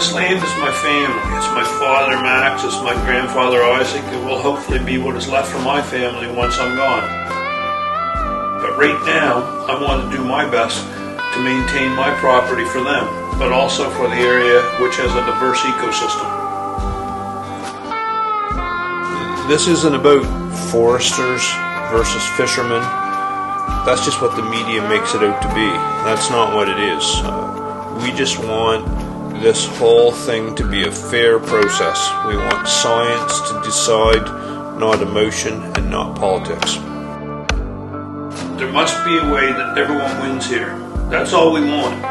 This land is my family. It's my father Max, it's my grandfather Isaac. It will hopefully be what is left from my family once I'm gone. But right now, I want to do my best to maintain my property for them, but also for the area which has a diverse ecosystem. This isn't about foresters versus fishermen. That's just what the media makes it out to be. That's not what it is. We just want this whole thing to be a fair process. We want science to decide, not emotion and not politics. There must be a way that everyone wins here. That's all we want.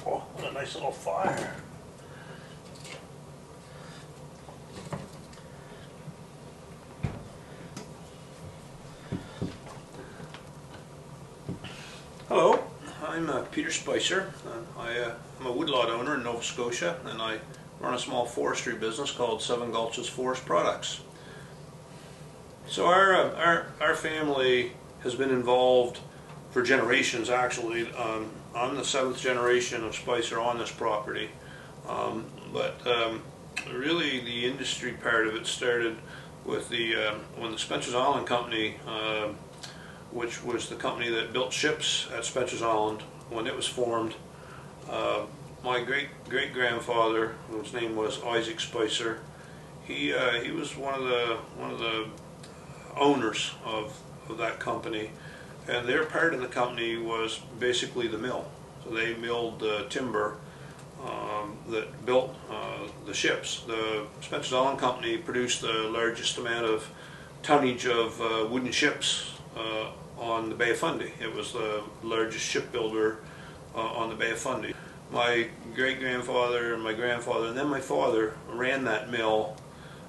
Oh, what a nice little fire. Hello, I'm Peter Spicer. I'm a woodlot owner in Nova Scotia, and I run a small forestry business called Gulches Forest Products. So our family has been involved for generations, actually. I'm the 7th generation of Spicer on this property, but really the industry part of it started with when the Spencer's Island Company, which was the company that built ships at Spencer's Island, when it was formed. My great-grandfather, whose name was Isaac Spicer, he was one of the owners of that company. And their part in the company was basically the mill. So they milled timber that built the ships. The Spencer's Island Company produced the largest amount of tonnage of wooden ships on the Bay of Fundy. It was the largest shipbuilder on the Bay of Fundy. My great-grandfather and my grandfather and then my father ran that mill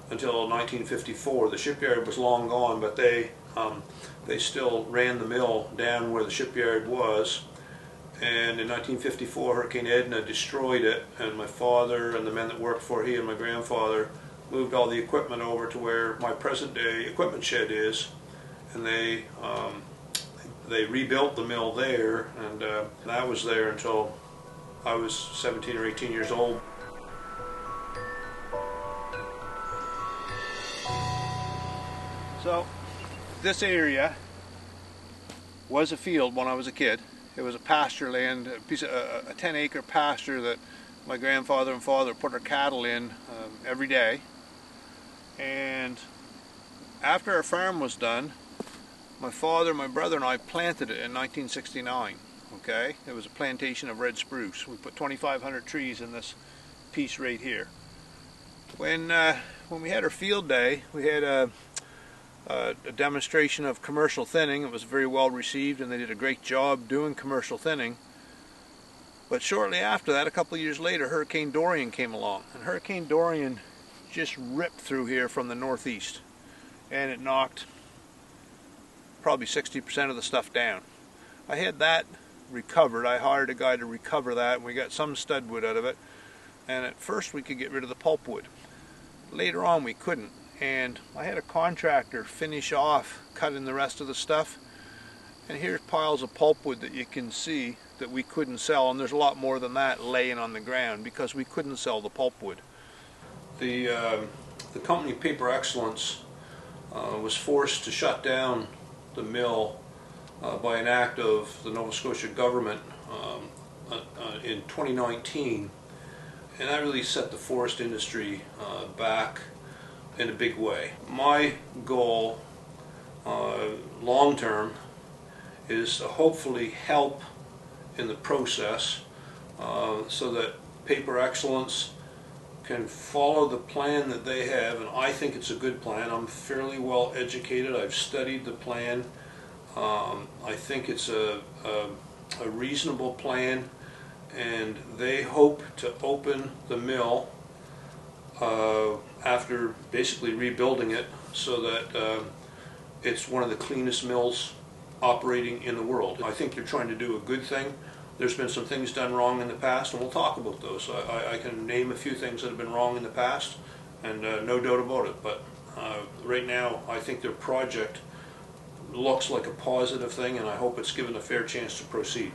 until 1954. The shipyard was long gone, but they still ran the mill down where the shipyard was, and in 1954 Hurricane Edna destroyed it, and my father and the men that worked for he and my grandfather moved all the equipment over to where my present day equipment shed is, and they rebuilt the mill there, and I was there until I was 17 or 18 years old. So this area was a field when I was a kid. It was a pasture land, a 10-acre pasture that my grandfather and father put their cattle in every day. And after our farm was done, my father, my brother, and I planted it in 1969. Okay, it was a plantation of red spruce. We put 2,500 trees in this piece right here. When we had our field day, we had a demonstration of commercial thinning. It was very well received, and they did a great job doing commercial thinning. But shortly after that, a couple of years later, Hurricane Dorian came along, and Hurricane Dorian just ripped through here from the northeast, and it knocked probably 60% of the stuff down. I had that recovered. I hired a guy to recover that, and we got some stud wood out of it, and at first we could get rid of the pulp wood. Later on we couldn't, and I had a contractor finish off cutting the rest of the stuff, and here's piles of pulpwood that you can see that we couldn't sell, and there's a lot more than that laying on the ground because we couldn't sell the pulpwood. The company Paper Excellence was forced to shut down the mill by an act of the Nova Scotia government in 2019, and that really set the forest industry back in a big way. My goal long term is to hopefully help in the process so that Paper Excellence can follow the plan that they have, and I think it's a good plan. I'm fairly well educated. I've studied the plan. I think it's a reasonable plan, and they hope to open the mill after basically rebuilding it so that it's one of the cleanest mills operating in the world. I think you're trying to do a good thing. There's been some things done wrong in the past, and we'll talk about those. I can name a few things that have been wrong in the past, and no doubt about it. But right now, I think their project looks like a positive thing, and I hope it's given a fair chance to proceed.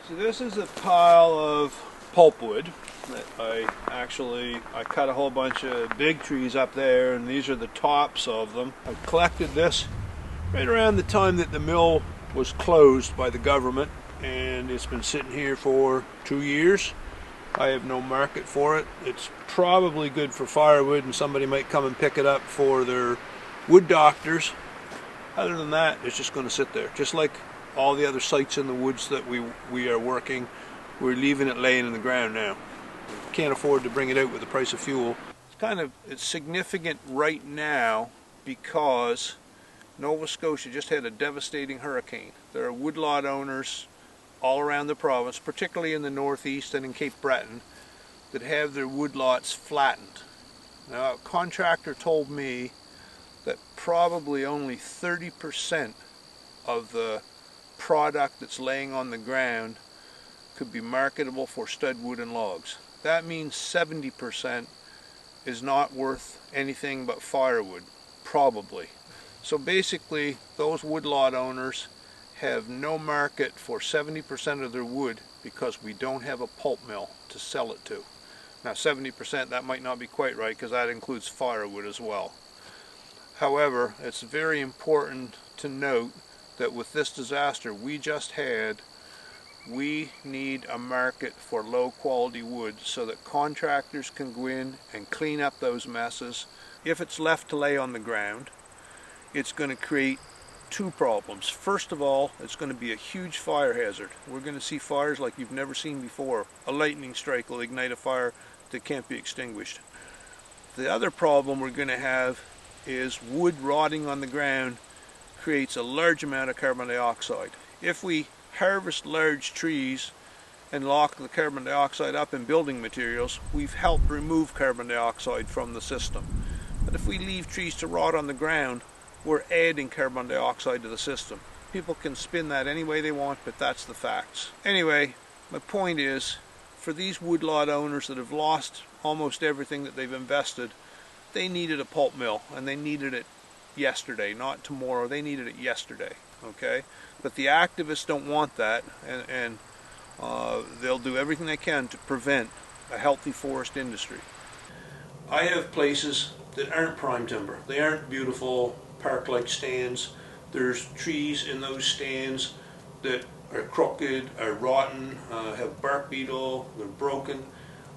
So this is a pile of pulpwood that I cut a whole bunch of big trees up there, and these are the tops of them. I collected this right around the time that the mill was closed by the government, and it's been sitting here for 2 years. I have no market for it. It's probably good for firewood, and somebody might come and pick it up for their wood doctors. Other than that, it's just going to sit there. Just like all the other sites in the woods that we are working, we're leaving it laying in the ground now. Can't afford to bring it out with the price of fuel. It's significant right now because Nova Scotia just had a devastating hurricane. There are woodlot owners all around the province, particularly in the northeast and in Cape Breton, that have their woodlots flattened. Now, a contractor told me that probably only 30% of the product that's laying on the ground could be marketable for stud wood and logs. That means 70% is not worth anything but firewood, probably. So basically, those woodlot owners have no market for 70% of their wood because we don't have a pulp mill to sell it to. Now 70%, that might not be quite right because that includes firewood as well. However, it's very important to note that with this disaster we just had, we need a market for low quality wood so that contractors can go in and clean up those messes. If it's left to lay on the ground, it's going to create two problems. First of all, it's going to be a huge fire hazard. We're going to see fires like you've never seen before. A lightning strike will ignite a fire that can't be extinguished. The other problem we're going to have is wood rotting on the ground creates a large amount of carbon dioxide. If we harvest large trees and lock the carbon dioxide up in building materials, we've helped remove carbon dioxide from the system. But if we leave trees to rot on the ground, we're adding carbon dioxide to the system. People can spin that any way they want, but that's the facts. Anyway, my point is, for these woodlot owners that have lost almost everything that they've invested, they needed a pulp mill, and they needed it yesterday, not tomorrow. They needed it yesterday, okay? But the activists don't want that, and they'll do everything they can to prevent a healthy forest industry. I have places that aren't prime timber. They aren't beautiful park-like stands. There's trees in those stands that are crooked, are rotten, have bark beetle, they're broken.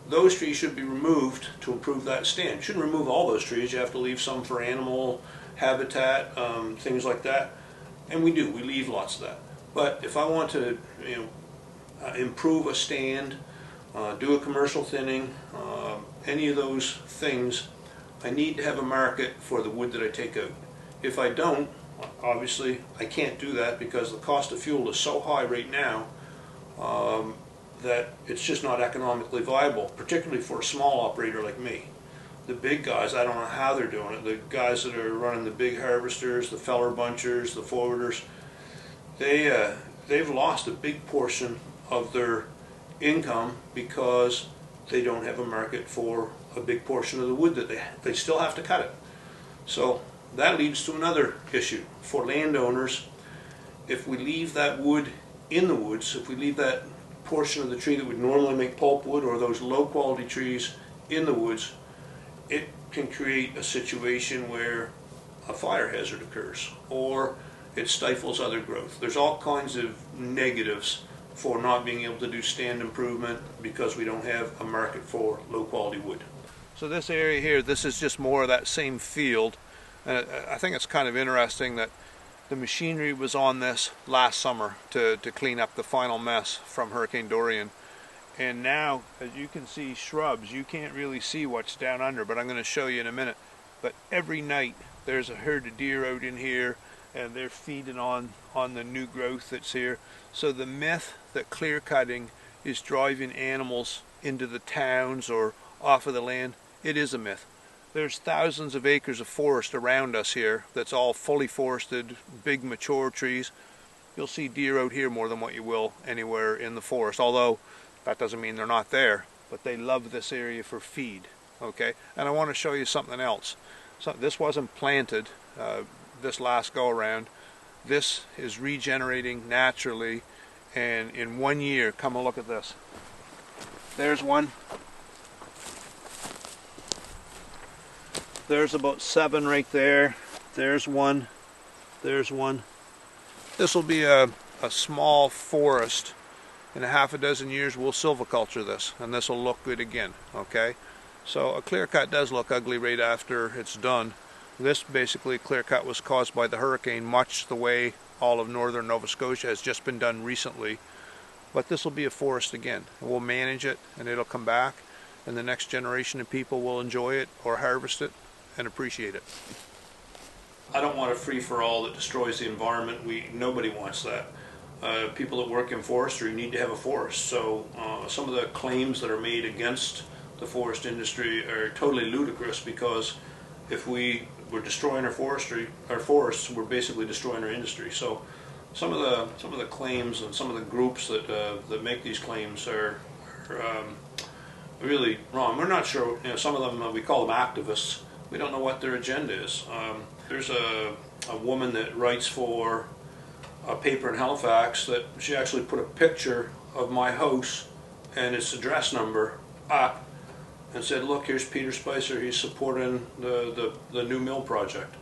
Those trees should be removed to improve that stand. You shouldn't remove all those trees. You have to leave some for animal habitat, things like that. And we do. We leave lots of that. But if I want to, improve a stand, do a commercial thinning, any of those things, I need to have a market for the wood that I take out. If I don't, obviously I can't do that because the cost of fuel is so high right now that it's just not economically viable, particularly for a small operator like me. The big guys, I don't know how they're doing it. The guys that are running the big harvesters, the feller bunchers, the forwarders, they've lost a big portion of their income because they don't have a market for a big portion of the wood that they still have to cut it. So that leads to another issue for landowners. If we leave that wood in the woods, if we leave that portion of the tree that would normally make pulpwood or those low quality trees in the woods, it can create a situation where a fire hazard occurs or it stifles other growth. There's all kinds of negatives for not being able to do stand improvement because we don't have a market for low quality wood. So this area here, this is just more of that same field. And I think it's kind of interesting that the machinery was on this last summer to clean up the final mess from Hurricane Dorian. And now, as you can see, shrubs, you can't really see what's down under, but I'm going to show you in a minute. But every night there's a herd of deer out in here, and they're feeding on the new growth that's here. So the myth that clear cutting is driving animals into the towns or off of the land, it is a myth. There's thousands of acres of forest around us here that's all fully forested, big mature trees. You'll see deer out here more than what you will anywhere in the forest, although that doesn't mean they're not there, but they love this area for feed. Okay, and I want to show you something else. So this wasn't planted this last go around. This is regenerating naturally, and in 1 year, come and look at this. There's one. There's about 7 right there. There's one. There's one. This will be a small forest. In a half a dozen years, we'll silviculture this, and this will look good again. Okay. So a clear cut does look ugly right after it's done. This basically clear cut was caused by the hurricane, much the way all of northern Nova Scotia has just been done recently. But this will be a forest again. We'll manage it and it'll come back, and the next generation of people will enjoy it or harvest it and appreciate it. I don't want a free-for-all that destroys the environment. Nobody wants that. People that work in forestry need to have a forest. So some of the claims that are made against the forest industry are totally ludicrous, because if we're destroying our forests, we're basically destroying our industry. So some of the claims and some of the groups that make these claims are really wrong. We're not sure. Some of them, we call them activists. We don't know what their agenda is. There's a woman that writes for a paper in Halifax that she actually put a picture of my house and its address number up and said, look, here's Peter Spicer, he's supporting the new mill project.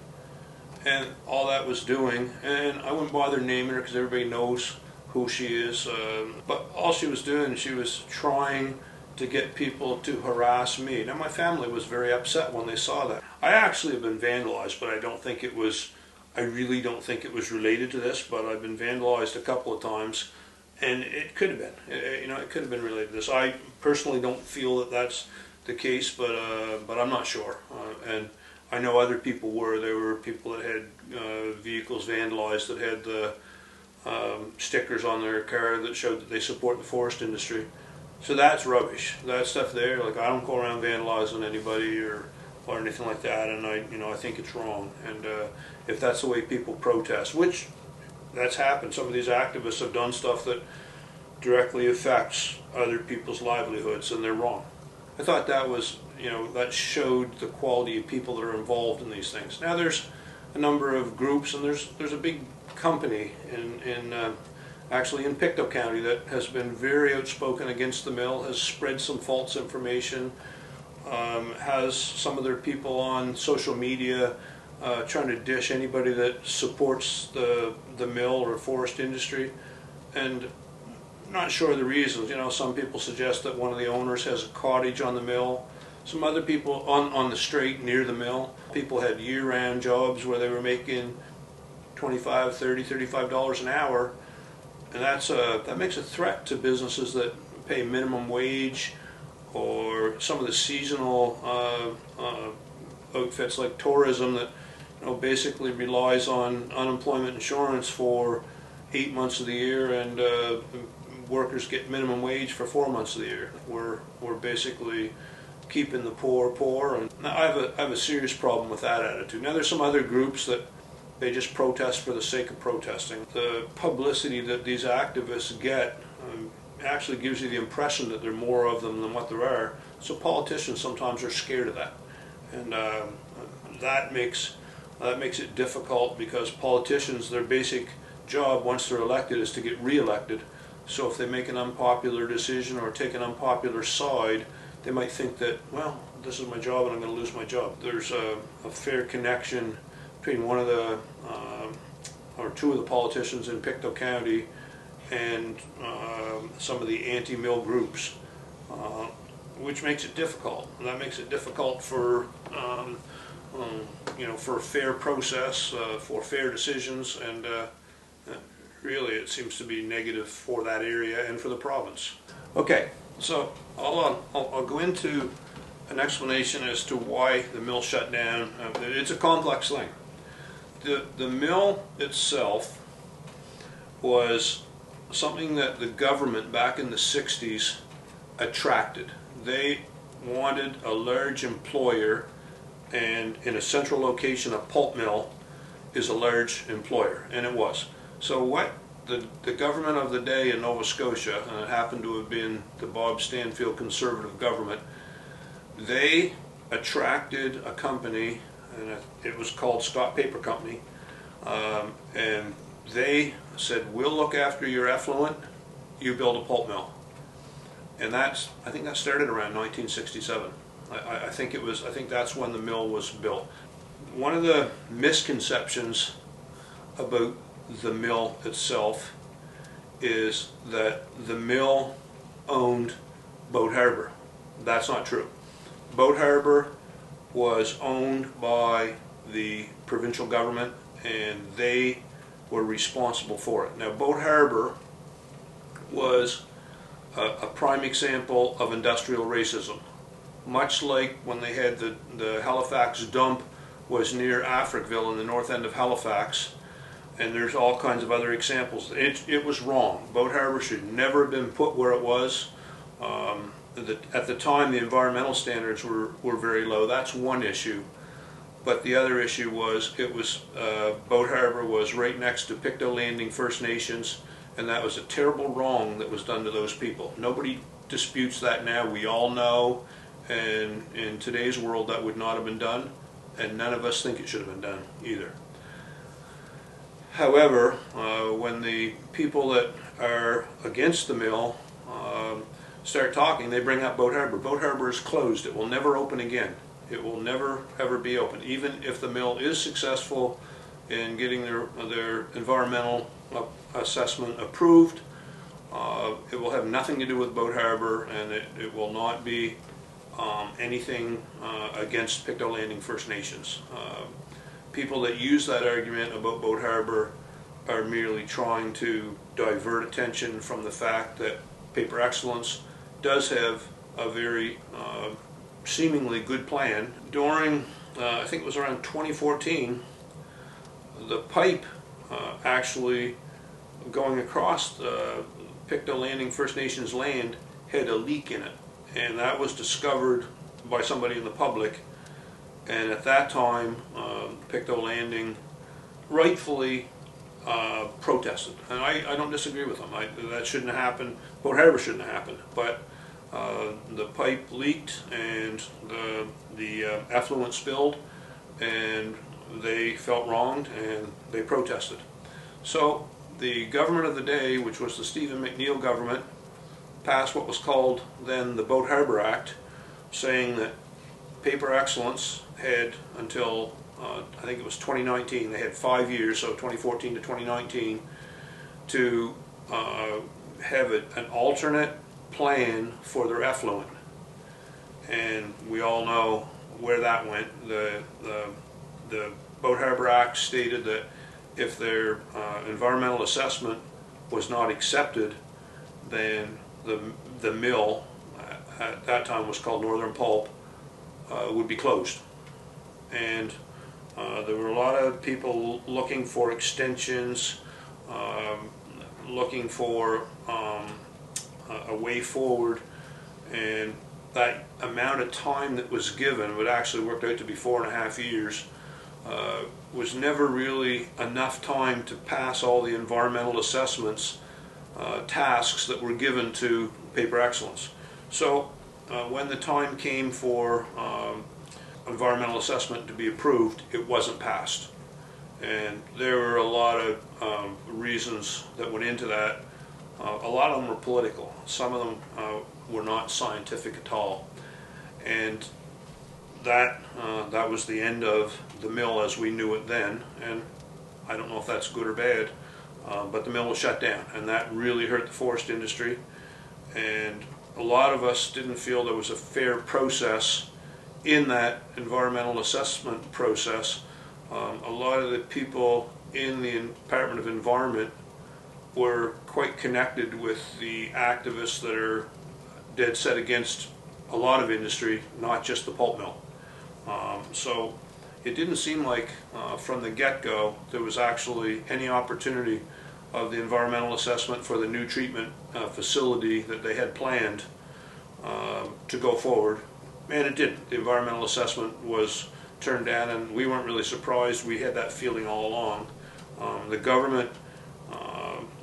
And all that was doing, and I wouldn't bother naming her because everybody knows who she is, but all she was doing, she was trying to get people to harass me. Now my family was very upset when they saw that. I actually have been vandalized, but I really don't think it was related to this, but I've been vandalized a couple of times, and it could have been. It could have been related to this. I personally don't feel that that's the case, but I'm not sure. And I know other people were. There were people that had vehicles vandalized that had the stickers on their car that showed that they support the forest industry. So that's rubbish. That stuff there, like, I don't go around vandalizing anybody or anything like that, and I think it's wrong. And if that's the way people protest, which that's happened, some of these activists have done stuff that directly affects other people's livelihoods, and they're wrong. I thought that was, that showed the quality of people that are involved in these things. Now there's a number of groups, and there's a big company actually in Pictou County that has been very outspoken against the mill, has spread some false information, has some of their people on social media trying to dish anybody that supports the mill or forest industry, and not sure of the reasons. Some people suggest that one of the owners has a cottage on the mill. Some other people on the straight near the mill. People had year-round jobs where they were making $25, $30, $35 an hour, and that makes a threat to businesses that pay minimum wage, or some of the seasonal outfits like tourism that basically relies on unemployment insurance for 8 months of the year, and workers get minimum wage for 4 months of the year. We're basically keeping the poor, and I have a serious problem with that attitude. Now there's some other groups that they just protest for the sake of protesting. The publicity that these activists get actually gives you the impression that there are more of them than what there are. So politicians sometimes are scared of that, and that makes it difficult, because politicians, their basic job once they're elected is to get re-elected. So if they make an unpopular decision or take an unpopular side, they might think that, well, this is my job and I'm going to lose my job. There's a fair connection between one of the or two of the politicians in Pictou County and some of the anti-mill groups, which makes it difficult. And that makes it difficult for for a fair process, for fair decisions, and really it seems to be negative for that area and for the province. Okay, so I'll go into an explanation as to why the mill shut down. It's a complex thing. The mill itself was something that the government back in the 60s attracted. They wanted a large employer, and in a central location, a pulp mill is a large employer, and it was. So what the government of the day in Nova Scotia, and it happened to have been the Bob Stanfield Conservative government, they attracted a company, and it was called Scott Paper Company, and they said, we'll look after your effluent, you build a pulp mill. And I think that started around 1967. I think that's when the mill was built. One of the misconceptions about the mill itself is that the mill owned Boat Harbour. That's not true. Boat Harbour was owned by the provincial government, and they were responsible for it. Now, Boat Harbour was a prime example of industrial racism. Much like when they had the Halifax dump was near Africville in the north end of Halifax, and there's all kinds of other examples. It was wrong. Boat Harbour should never have been put where it was. At the time, the environmental standards were very low. That's one issue. But the other issue was Boat Harbour was right next to Pictou Landing First Nations, and that was a terrible wrong that was done to those people. Nobody disputes that now. We all know, and in today's world that would not have been done, and none of us think it should have been done either. However, when the people that are against the mill start talking, they bring up Boat Harbour. Boat Harbour is closed. It will never open again. It will never ever be open. Even if the mill is successful in getting their environmental assessment approved, it will have nothing to do with Boat Harbour, and it will not be anything against Pictou Landing First Nations. People that use that argument about Boat Harbour are merely trying to divert attention from the fact that Paper Excellence does have a very seemingly good plan. During, I think it was around 2014, the pipe actually going across Pictou Landing First Nations land had a leak in it, and that was discovered by somebody in the public. And at that time, Pictou Landing rightfully protested, and I don't disagree with them. That shouldn't have happened. Boat Harbour shouldn't have happened, but the pipe leaked and the effluent spilled, and they felt wronged and they protested. So the government of the day, which was the Stephen McNeil government, passed what was called then the Boat Harbour Act, saying that Paper Excellence had until I think it was 2019, they had 5 years, so 2014 to 2019, to have an alternate plan for their effluent. And we all know where that went. The Boat Harbour Act stated that if their environmental assessment was not accepted, then the mill, at that time was called Northern Pulp, would be closed. And there were a lot of people looking for extensions, looking for a way forward, and that amount of time that was given, what actually worked out to be 4.5 years, was never really enough time to pass all the environmental assessments tasks that were given to Paper Excellence. So when the time came for environmental assessment to be approved, it wasn't passed. And there were a lot of reasons that went into that. A lot of them were political. Some of them were not scientific at all. And that was the end of the mill as we knew it then. And I don't know if that's good or bad, but the mill was shut down, and that really hurt the forest industry. And a lot of us didn't feel there was a fair process in that environmental assessment process. A lot of the people in the Department of Environment were quite connected with the activists that are dead set against a lot of industry, not just the pulp mill. So it didn't seem like from the get-go there was actually any opportunity of the environmental assessment for the new treatment facility that they had planned to go forward, and it didn't. The environmental assessment was turned down, and we weren't really surprised. We had that feeling all along. The government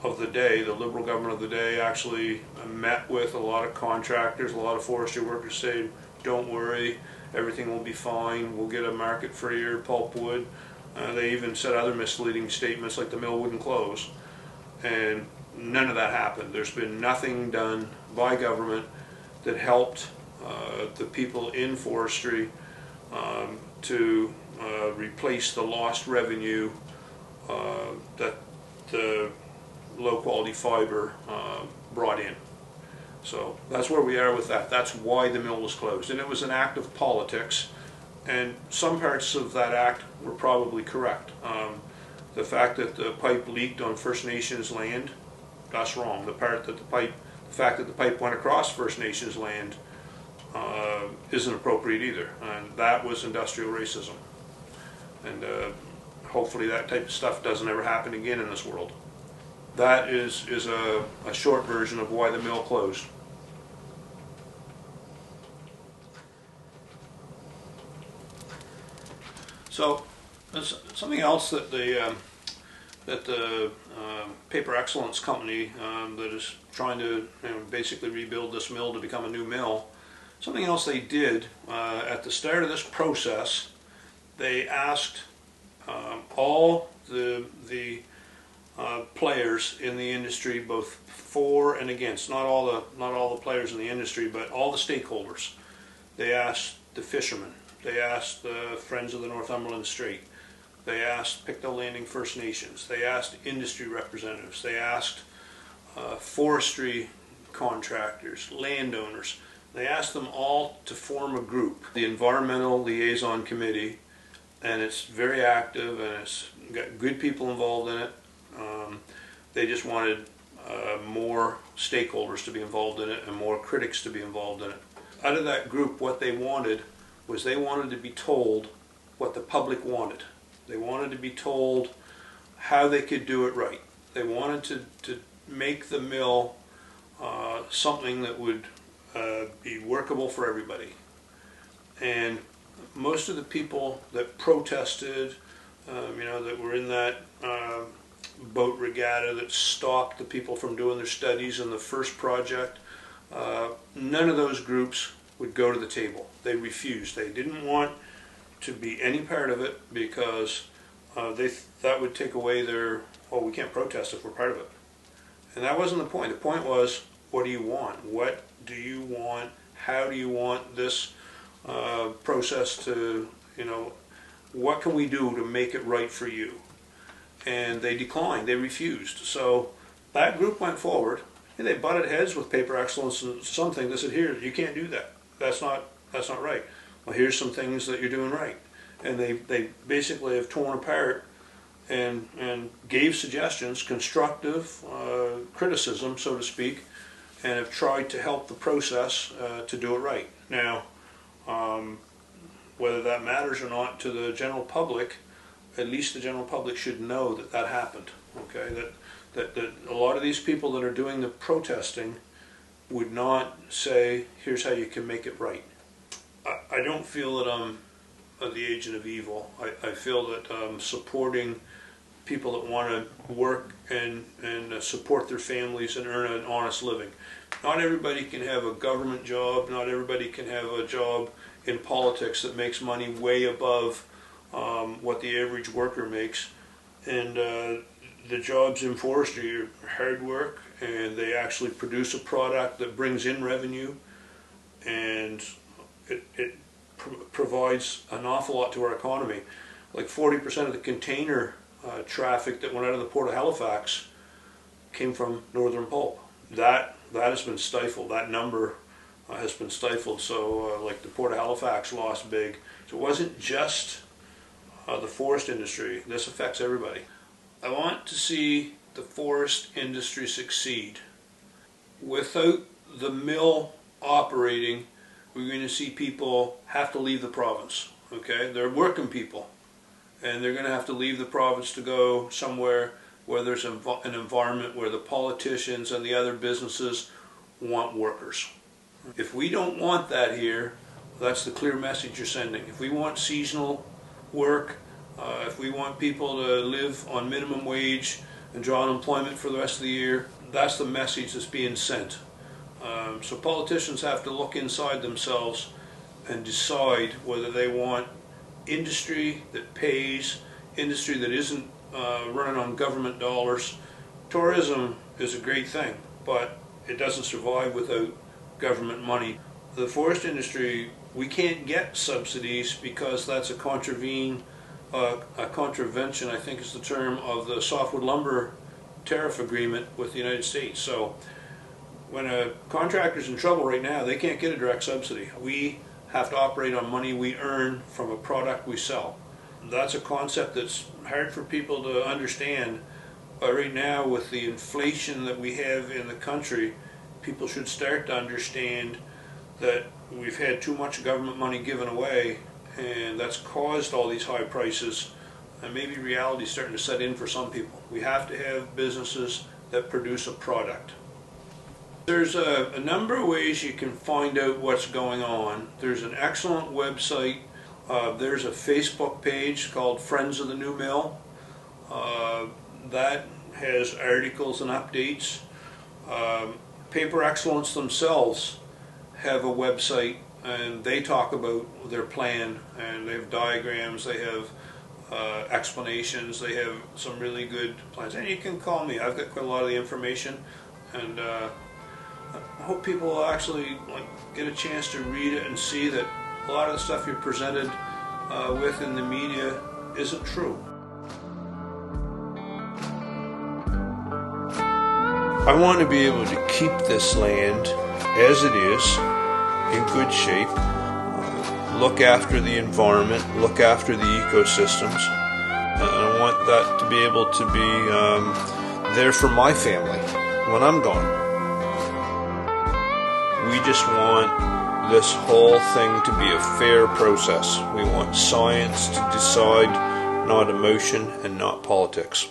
of the day, the Liberal government of the day, actually met with a lot of contractors, a lot of forestry workers, saying, don't worry, everything will be fine, we'll get a market for your pulpwood. They even said other misleading statements like the mill wouldn't close, and none of that happened. There's been nothing done by government that helped the people in forestry to replace the lost revenue that the low quality fiber brought in. So that's where we are with that. That's why the mill was closed, and it was an act of politics, and some parts of that act were probably correct. The fact that the pipe leaked on First Nations land, that's wrong. The fact that the pipe went across First Nations land isn't appropriate either, and that was industrial racism. And hopefully that type of stuff doesn't ever happen again in this world. That is a short version of why the mill closed. So something else that the Paper Excellence company that is trying to basically rebuild this mill to become a new mill, something else they did at the start of this process, they asked all the players in the industry, both for and against, not all the players in the industry, but all the stakeholders. They asked the fishermen, they asked the Friends of the Northumberland Strait, they asked Pictou Landing First Nations, they asked industry representatives, they asked forestry contractors, landowners. They asked them all to form a group, the Environmental Liaison Committee, and it's very active and it's got good people involved in it. They just wanted more stakeholders to be involved in it and more critics to be involved in it. Out of that group, what they wanted was they wanted to be told what the public wanted. They wanted to be told how they could do it right. They wanted to make the mill something that would be workable for everybody. And most of the people that protested, that were in that boat regatta that stopped the people from doing their studies in the first project, none of those groups would go to the table. They refused. They didn't want to be any part of it because that would take away their, oh, we can't protest if we're part of it. And that wasn't the point. The point was, what do you want? What do you want? How do you want this process to, what can we do to make it right for you? And they declined, they refused. So that group went forward, and they butted heads with Paper Excellence and something. They said, here, you can't do that. That's not right. Well, here's some things that you're doing right. And they basically have torn apart and gave suggestions, constructive criticism, so to speak, and have tried to help the process to do it right. Now, whether that matters or not to the general public, at least the general public should know that that happened. Okay, that a lot of these people that are doing the protesting would not say, here's how you can make it right. I don't feel that I'm the agent of evil. I feel that I'm supporting people that want to work and support their families and earn an honest living. Not everybody can have a government job, not everybody can have a job in politics that makes money way above what the average worker makes. And the jobs in forestry are hard work, and they actually produce a product that brings in revenue, and it provides an awful lot to our economy. Like 40% of the container traffic that went out of the Port of Halifax came from northern pulp. That has been stifled. That number has been stifled. So like the Port of Halifax lost big. So it wasn't just the forest industry. This affects everybody. I want to see the forest industry succeed. Without the mill operating, we're going to see people have to leave the province. Okay, they're working people, and they're going to have to leave the province to go somewhere where there's an environment where the politicians and the other businesses want workers. If we don't want that here, that's the clear message you're sending. If we want seasonal work, if we want people to live on minimum wage and draw unemployment for the rest of the year, that's the message that's being sent. So politicians have to look inside themselves and decide whether they want industry that pays, industry that isn't running on government dollars. Tourism is a great thing, but it doesn't survive without government money. The forest industry, we can't get subsidies because that's a contravention, I think is the term, of the softwood lumber tariff agreement with the United States. So when a contractor's in trouble right now, they can't get a direct subsidy. We have to operate on money we earn from a product we sell. That's a concept that's hard for people to understand. But right now, with the inflation that we have in the country, people should start to understand that we've had too much government money given away, and that's caused all these high prices. And maybe reality is starting to set in for some people. We have to have businesses that produce a product. There's a number of ways you can find out what's going on. There's an excellent website. There's a Facebook page called Friends of the New Mill. That has articles and updates. Paper Excellence themselves have a website, and they talk about their plan, and they have diagrams, they have explanations, they have some really good plans. And you can call me. I've got quite a lot of the information, and I hope people will actually get a chance to read it and see that a lot of the stuff you're presented with in the media isn't true. I want to be able to keep this land as it is, in good shape, look after the environment, look after the ecosystems, and I want that to be able to be there for my family when I'm gone. We just want this whole thing to be a fair process. We want science to decide, not emotion and not politics.